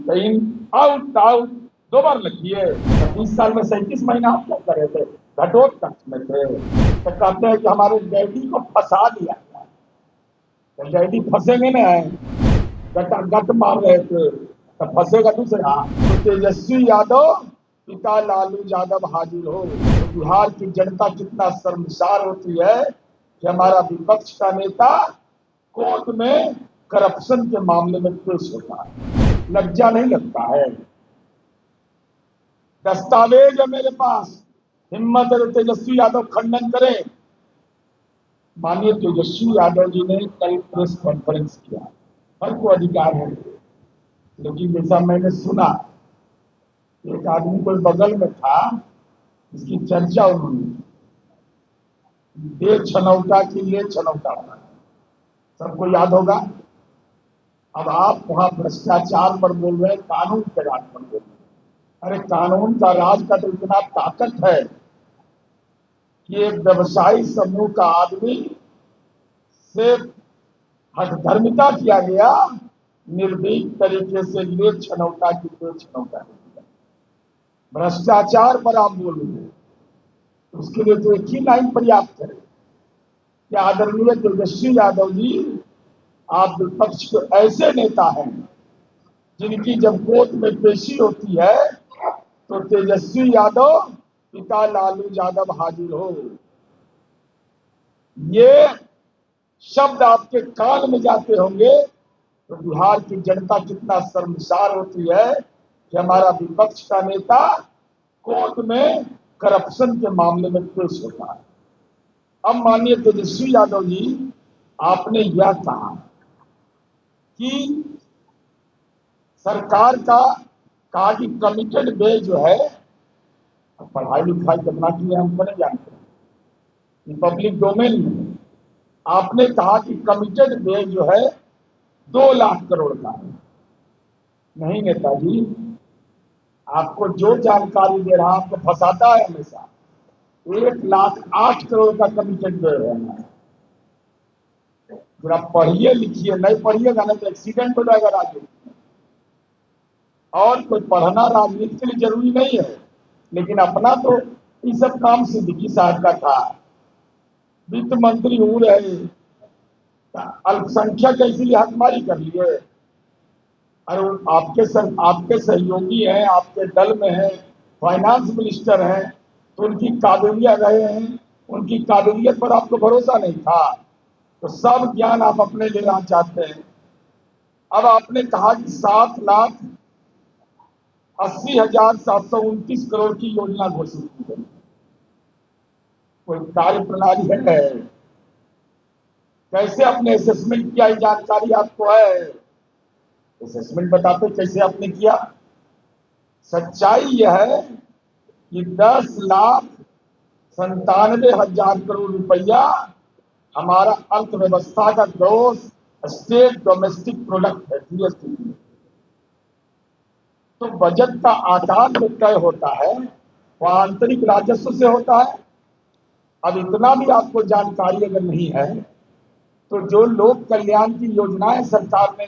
तो in out out 2 बार लिखिए। 30 साल में 37 महीना आप क्या कर रहे थे? घटोत्कच में थे। तो कहते हैं कि हमारे डैडी को फंसा दिया गया। तो डैडी फंसेंगे ना, गट मार रहे थे तो फंसेगा दूसरा। तो तेजस्वी यादव पिता लालू यादव हाजिर हो। तो बिहार की जनता कितना शर्मसार होती है कि हमारा विपक्ष का नेता कोर्ट में करप्शन के मामले में पेश होता है। लज्जा नहीं लगता है? दस्तावेज है मेरे पास, हिम्मत है तो तेजस्वी यादव खंडन करें। माननीय तेजस्वी यादव जी ने कल प्रेस कॉन्फ्रेंस किया, हर को अधिकार है, लेकिन जैसा मैंने सुना एक आदमी कोई बगल में था, इसकी चर्चा उन्होंने दे छनौटा की ले छनौटा, सबको याद होगा। अब आप वहां भ्रष्टाचार पर बोल रहे हैं, कानून के राज पर बोल रहे हैं। अरे कानून का राज का तो इतना ताकत है कि एक व्यवसायी समूह का आदमी से हठधर्मिता किया गया, निर्भीक तरीके से ले छनौटा की ले छनौटा किया। भ्रष्टाचार पर आप बोल रहे हैं, उसके लिए तो एक ही लाइन पर्याप्त है कि आदरणीय तेजस्वी यादव जी, आप विपक्ष के ऐसे नेता हैं जिनकी जब कोर्ट में पेशी होती है तो तेजस्वी यादव पिता लालू यादव हाजिर हो। ये शब्द आपके कान में जाते होंगे तो बिहार की जनता कितना शर्मसार होती है कि हमारा विपक्ष का नेता कोर्ट में करप्शन के मामले में पेश होता है। अब माननीय तेजस्वी यादव जी, आपने यह कहा कि सरकार का कहा कि कमिटेड वे जो है, पढ़ाई लिखाई करना चाहिए, हम नहीं जानते हैं, पब्लिक डोमेन में आपने कहा कि कमिटेड वे जो है 2 लाख करोड़ का है। नहीं नेताजी, आपको जो जानकारी दे रहा आपको फंसाता है हमेशा। 1,08 करोड़ का कमिटेड वे रहना है। जरा पढ़िए लिखिए, नहीं पढ़िएगा ना तो एक्सीडेंट हो जाएगा राजनीति में। और कोई पढ़ना राजनीति के लिए जरूरी नहीं है, लेकिन अपना तो इस सब काम सिद्दीकी साहब का था, वित्त मंत्री हो रहे, अल्पसंख्यक इसीलिए हकमारी कर लिए। अरे आपके सहयोगी हैं, आपके दल में हैं, फाइनेंस मिनिस्टर हैं, तो उनकी काबिलियत रहे हैं, उनकी काबिलियत पर आपको भरोसा नहीं था, तो सब ज्ञान आप अपने लेना चाहते हैं। अब आपने कहा कि 7,80,729 की योजना घोषित की गई। कोई कार्य प्रणाली है? कैसे आपने असेसमेंट किया, जानकारी आपको है? असेसमेंट बताते कैसे आपने किया। सच्चाई यह है कि 10,97,000 करोड़ रुपया हमारा अर्थव्यवस्था का ग्रोस स्टेट डोमेस्टिक प्रोडक्ट है, जीएसडी। तो बजट का आकार जो तय होता है वह आंतरिक राजस्व से होता है। अब इतना भी आपको जानकारी अगर नहीं है तो जो लोक कल्याण की योजनाएं सरकार ने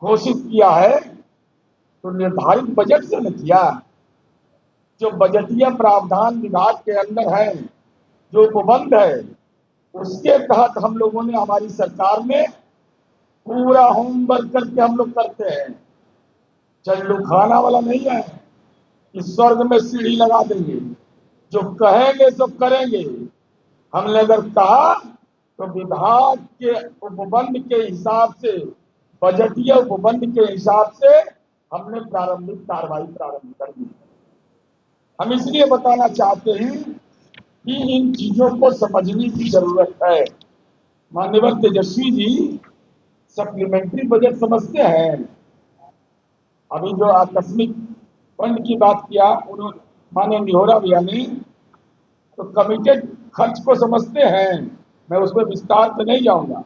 घोषित किया है तो निर्धारित बजट से न किया। जो बजटीय प्रावधान विभाग के अंदर है, जो उपबंध है, उसके तहत हम लोगों ने, हमारी सरकार ने पूरा होमवर्क करके हम लोग करते हैं। चल्लू खाना वाला नहीं है कि स्वर्ग में सीढ़ी लगा देंगे, जो कहेंगे सो करेंगे। हमने अगर कहा तो विभाग के उपबंध के हिसाब से, बजटीय उपबंध के हिसाब से हमने प्रारंभिक कार्रवाई प्रारंभ कर दी। हम इसलिए बताना चाहते हैं कि इन चीजों को समझने की जरूरत है। माननीय तेजस्वी जी सप्लीमेंट्री बजट समझते हैं? अभी जो आकस्मिक फंड की बात किया उन्होंने, माननीय निहोरा भैया ने, तो कमिटेड खर्च को समझते हैं? मैं उसमें विस्तार से नहीं जाऊंगा।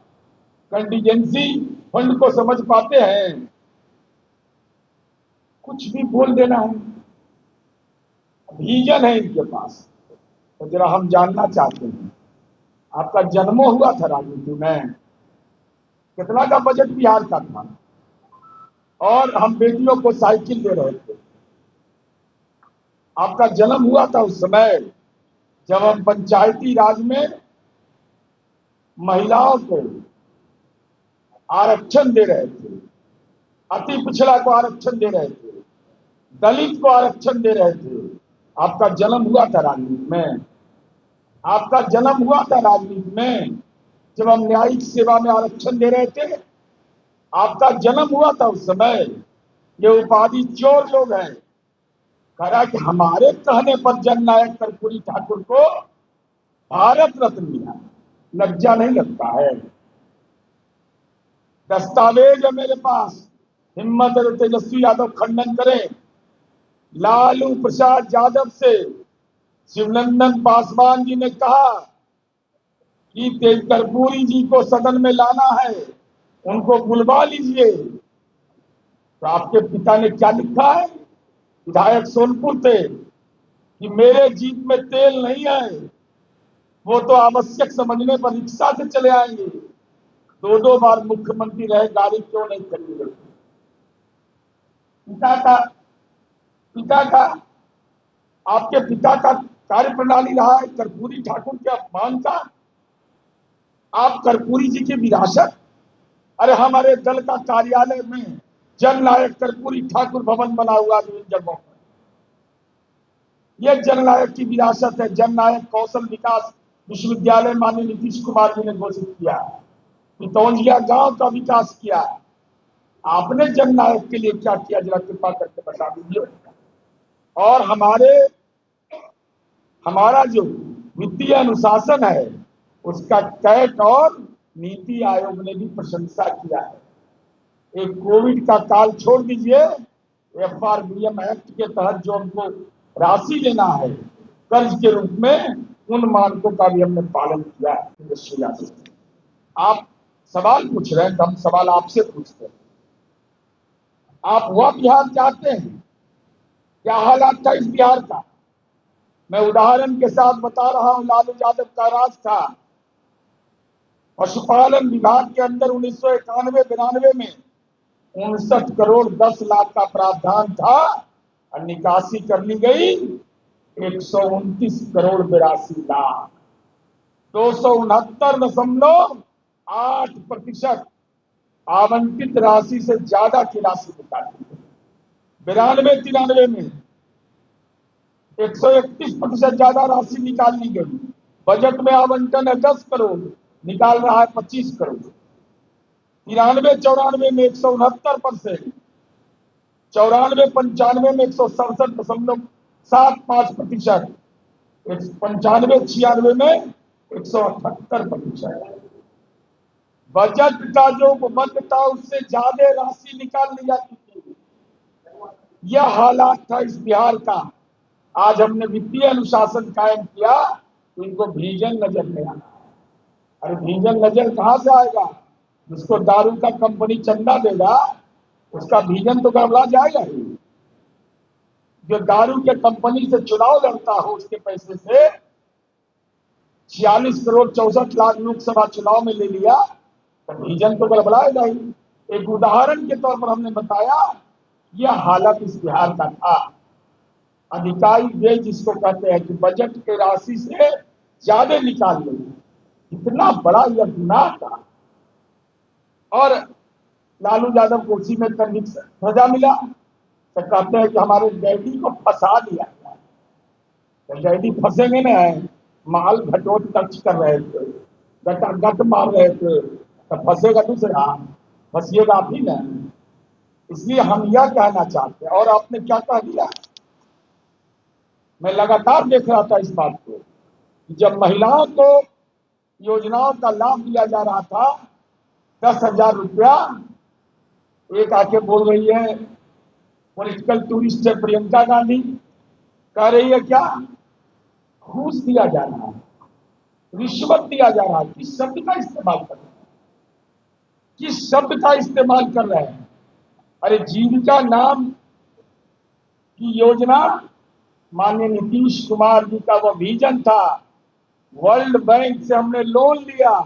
कंटीजेंसी फंड को समझ पाते हैं? कुछ भी बोल देना है, विजन है इनके पास। तो जरा हम जानना चाहते हैं, आपका जन्म हुआ था राजनीति में, कितना का बजट बिहार का था? और हम बेटियों को साइकिल दे रहे थे। आपका जन्म हुआ था उस समय जब हम पंचायती राज में महिलाओं को आरक्षण दे रहे थे, अति पिछड़ा को आरक्षण दे रहे थे, दलित को आरक्षण दे रहे थे। आपका जन्म हुआ था राजनीति में, आपका जन्म हुआ था राजनीति में जब हम न्यायिक सेवा में आरक्षण दे रहे थे। आपका जन्म हुआ था उस समय। ये उपाधि चोर लोग हैं। कह रहा कि हमारे कहने पर जननायक कर्पूरी ठाकुर को भारत रत्न मिला, लज्जा नहीं लगता है? दस्तावेज है मेरे पास, हिम्मत और तेजस्वी यादव खंडन करें। लालू प्रसाद यादव से शिवनंदन पासवान जी ने कहा कि तेज कर्पूरी जी को सदन में लाना है, उनको बुलवा लीजिए। तो आपके पिता ने क्या लिखा है? विधायक सोनपुर थे कि मेरे जीप में तेल नहीं है, वो तो आवश्यक समझने पर रिक्शा से चले आएंगे। दो बार मुख्यमंत्री रहे, गाड़ी क्यों नहीं खरीदी? पिता का आपके पिता का कार्य प्रणाली रहा है कर्पूरी ठाकुर के अपमान का। आप कर्पूरी जी की विरासत, अरे हमारे दल का कार्यालय में जननायक कर्पूरी ठाकुर भवन बना हुआ विभिन्न जगहों पर। यह जननायक की विरासत है। जननायक कौशल विकास विश्वविद्यालय माननीय नीतीश कुमार जी ने घोषित किया, पितौंजिया गांव का विकास किया। आपने जननायक के लिए क्या किया, जरा कृपा करके बता दीजिए। और हमारा जो वित्तीय अनुशासन है उसका कैट और नीति आयोग ने भी प्रशंसा किया है। एक कोविड का काल छोड़ दीजिए, FRBM एक्ट के तहत जो हमको राशि लेना है कर्ज के रूप में, उन मानकों का भी हमने पालन किया है। आप सवाल पूछ रहे हैं तो हम सवाल आपसे पूछते हैं। आप वह बिहार चाहते हैं? क्या हालात था इस बिहार का? मैं उदाहरण के साथ बता रहा हूं। लालू यादव का राज था। पशुपालन विभाग के अंदर 1991-92 में 59 करोड़ 10 लाख का प्रावधान था और निकासी कर ली गई 129 करोड़ 82 लाख। 269.8% आवंटित राशि से ज्यादा की राशि निकाली। 92-93 में 131% ज्यादा राशि निकाल ली गई। बजट में आवंटन है 10 करोड़, निकाल रहा है 25 करोड़। 93-94 में 169%, 94-95 में 167.75%, 95-96 में 178%। बजट का जो उपबंध था उससे ज्यादा राशि निकाल ली जाती थी। यह हालात था इस बिहार का। आज हमने वित्तीय अनुशासन कायम किया तो इनको भीजन नजर नहीं आना। अरे भीजन नजर कहां से आएगा? जिसको दारू का कंपनी चंदा देगा उसका भीजन तो गड़बड़ा जाएगा ही। जो दारू के कंपनी से चुनाव लड़ता हो उसके पैसे से 46 करोड़ 64 लाख लोकसभा चुनाव में ले लिया तो भीजन तो गड़बड़ाएगा ही। एक उदाहरण के तौर पर हमने बताया यह हालत इस बिहार का था। अधिकारी व्यय जिसको कहते हैं कि बजट के राशि से ज्यादा निकाल लेंगे, इतना बड़ा यह गुनाह था। और लालू यादव को उसी में सजा मिला तो कहते हैं कि हमारे डैडी को फंसा दिया गया। तो डैडी फंसेंगे ना, माल घटोट खर्च कर रहे थे, गट मार रहे थे, तो फंसेगा दूसरा, फंसिएगा आप ही ना। इसलिए हम यह कहना चाहते हैं। और आपने क्या कह दिया, मैं लगातार देख रहा था इस बात को, जब महिलाओं को योजनाओं का लाभ दिया जा रहा था 10,000 रुपया, एक आके बोल रही है पॉलिटिकल टूरिस्ट है प्रियंका गांधी, कह रही है क्या घूस दिया जा रहा है, रिश्वत दिया जा रहा है। किस शब्द का इस्तेमाल कर रहे हैं? किस शब्द का इस्तेमाल कर रहे हैं? अरे जीविका नाम की योजना माननीय नीतीश कुमार जी का वह विजन था। वर्ल्ड बैंक से हमने लोन लिया।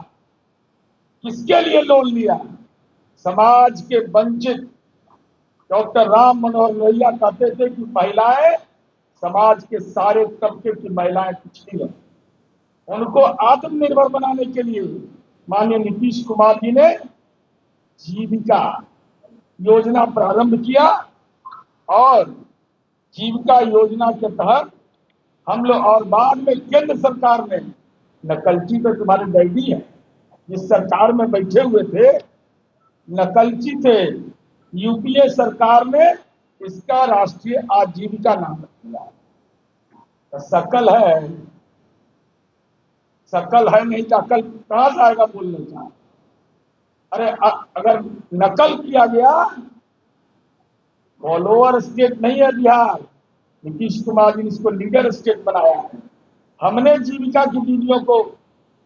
किसके लिए लोन लिया? समाज के वंचित डॉक्टर राम मनोहर लोहिया कहते थे कि महिलाएं समाज के सारे तबके की महिलाएं पिछड़ी हैं। उनको आत्मनिर्भर बनाने के लिए माननीय नीतीश कुमार जी ने जीविका योजना प्रारंभ किया और जीविका योजना के तहत हम लोग, और बाद में केंद्र सरकार ने, नकलची तो तुम्हारे डैडी है, जिस सरकार में बैठे हुए थे नकलची थे, यूपीए सरकार ने इसका राष्ट्रीय आजीविका नाम रख दिया। तो शकल है नहीं तो अकल कहां से आएगा बोलने का। अरे अगर नकल किया गया, फॉलोअर स्टेट नहीं है बिहार, नीतीश कुमार जी ने इसको लीडर स्टेट बनाया है। हमने जीविका की दीदियों को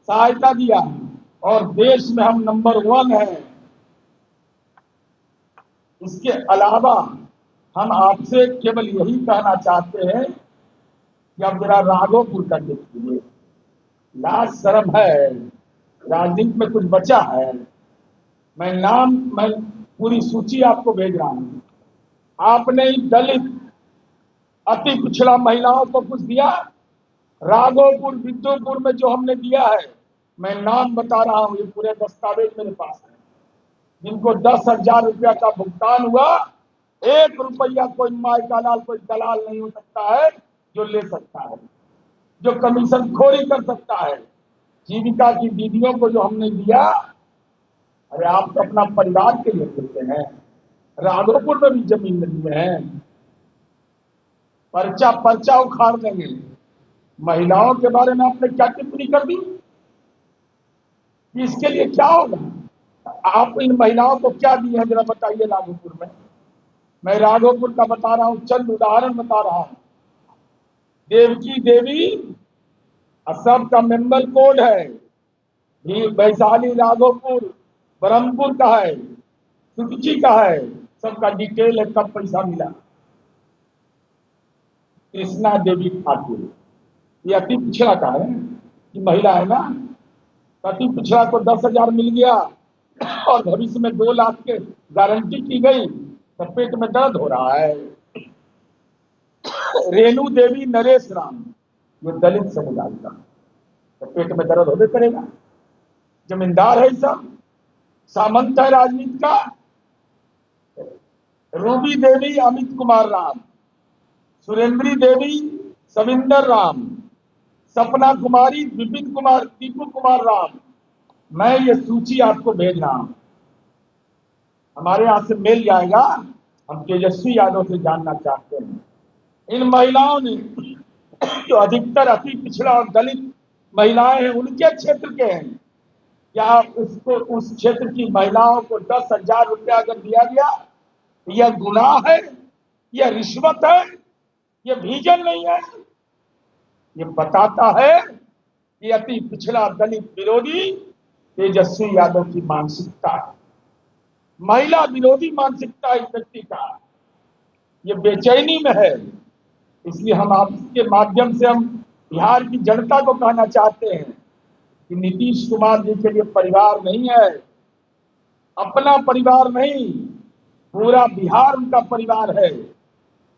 सहायता दिया और देश में हम नंबर 1 है। इसके अलावा हम आपसे केवल यही कहना चाहते हैं कि अब जरा राघोपुर का देखिए, लाज शर्म है, राजनीति में कुछ बचा है। मैं पूरी सूची आपको भेज रहा हूं। आपने दलित अति पिछड़ा महिलाओं को कुछ दिया? राघोपुर विद्युपुर में जो हमने दिया है, मैं नाम बता रहा हूं, ये पूरे दस्तावेज मेरे पास है, जिनको 10,000 रुपया का भुगतान हुआ। 1 रुपया कोई माई का लाल, कोई दलाल नहीं हो सकता है जो ले सकता है, जो कमीशन खोरी कर सकता है। जीविका की दीदियों को जो हमने दिया, अरे आप तो अपना परिवार के लिए देते हैं। राघोपुर में भी जमीन मिली है, पर्चा उखाड़ देंगे। महिलाओं के बारे में आपने क्या टिप्पणी कर दी? इसके लिए क्या होगा? आप इन महिलाओं को क्या दी है जरा बताइए राघोपुर में। मैं राघोपुर का बता रहा हूं, चंद उदाहरण बता रहा हूं। देवकी देवी सबका मेंबर कोड है, वैशाली, राघोपुर, ब्रह्मपुर का है, सुखची का है, सबका डिटेल है, कब पैसा मिला। कृष्णा देवी ठाकुर, ये अति पिछड़ा का है, ये महिला है ना, अति पिछड़ा को 10,000 मिल गया और भविष्य में 2 लाख के गारंटी की गई, तो पेट में दर्द हो रहा है। रेणु देवी नरेश राम, ये दलित समुदाय का, तो पेट में दर्द होने करेगा। जमींदार है, सब सामंत है राजनीति का। रूबी देवी अमित कुमार राम, सुरेंद्री देवी सविंदर राम, सपना कुमारी विपिन कुमार, दीपू कुमार राम। मैं ये सूची आपको भेज रहा हूं, हमारे यहां से मेल जाएगा। हम तेजस्वी यादव से जानना चाहते हैं, इन महिलाओं ने जो अधिकतर अति पिछड़ा और दलित महिलाएं हैं, उनके क्षेत्र के हैं, क्या उसको, उस क्षेत्र की महिलाओं को 10,000 रुपया अगर दिया गया, यह गुनाह है, यह रिश्वत है, यह विजन नहीं है। ये बताता है कि अति पिछड़ा दलित विरोधी तेजस्वी यादव की मानसिकता, महिला विरोधी मानसिकता इस व्यक्ति का, ये बेचैनी में है। इसलिए हम आपके माध्यम से हम बिहार की जनता को कहना चाहते हैं कि नीतीश कुमार जी के लिए परिवार नहीं है, अपना परिवार नहीं, पूरा बिहार उनका परिवार है।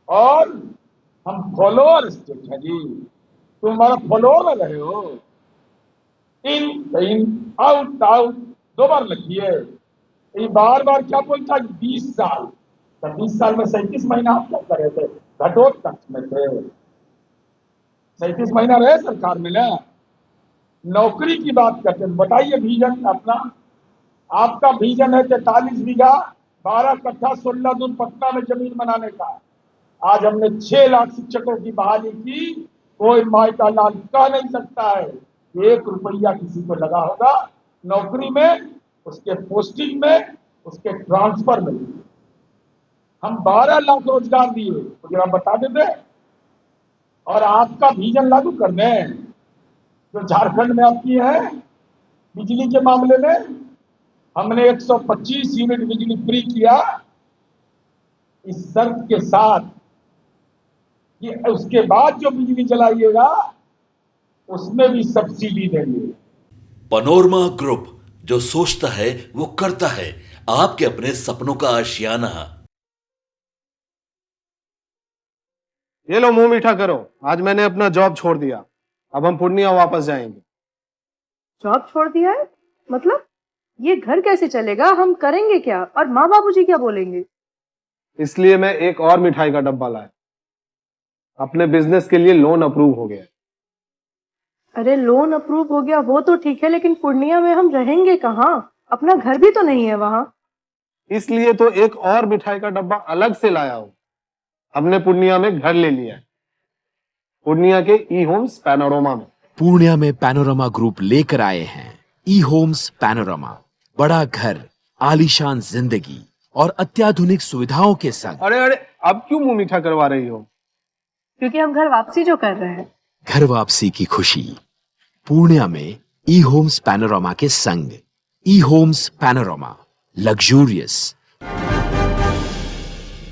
और हम फॉलोअर स्टेट है जी, तुम हमारा फॉलोअर रहे हो। इन आउट आउट 2 बार लिखिए। ये बार बार क्या बोलता है? 20 साल, तो 20 साल में 37 महीना आप क्या कर रहे थे? घटोत्कच में थे, 37 महीना रहे सरकार में ना। नौकरी की बात करते हैं, बताइए विजन अपना। आपका विजन है 43 बीघा 12 कट्ठा 16 दून पटना में जमीन बनाने का। आज हमने 6 लाख शिक्षकों की बहाली की। कोई माई का लाल कह नहीं सकता है 1 रुपया किसी को लगा होगा नौकरी में, उसके पोस्टिंग में, उसके ट्रांसफर में। हम 12 लाख रोजगार दिए, तो जरा बता देते। और आपका विजन लागू कर दें जो झारखंड में आप किए हैं बिजली के मामले में। हमने 125 यूनिट बिजली फ्री किया, इस शर्त के साथ कि उसके बाद जो बिजली जलाइएगा उसमें भी सब्सिडी देंगे। पनोरमा ग्रुप, जो सोचता है वो करता है। आपके अपने सपनों का आशियाना। ये लो मुंह मीठा करो, आज मैंने अपना जॉब छोड़ दिया, अब हम पूर्णिया वापस जाएंगे। जॉब छोड़ दिया है? मतलब ये घर कैसे चलेगा? हम करेंगे क्या? और माँ बाबूजी क्या बोलेंगे? इसलिए मैं एक और मिठाई का डब्बा लाया, अपने बिजनेस के लिए लोन अप्रूव हो गया। अरे लोन अप्रूव हो गया वो तो ठीक है, लेकिन पूर्णिया में हम रहेंगे कहाँ? अपना घर भी तो नहीं है वहां। इसलिए तो एक और मिठाई का डब्बा अलग से लाया हूं। हमने पूर्णिया में घर ले लिया है, पूर्णिया के ई होम्स पैनोरमा में। पूर्णिया में पैनोरमा ग्रुप लेकर आए हैं ई होम्स पैनोरमा। बड़ा घर, आलीशान जिंदगी और अत्याधुनिक सुविधाओं के संग। अरे अरे, अब क्यों मुंह मीठा करवा रही हो? क्योंकि हम घर वापसी जो कर रहे हैं। घर वापसी की खुशी पूर्णिया में ई होम्स पैनोरमा के संग। ई होम्स पैनोरमा, लग्जूरियस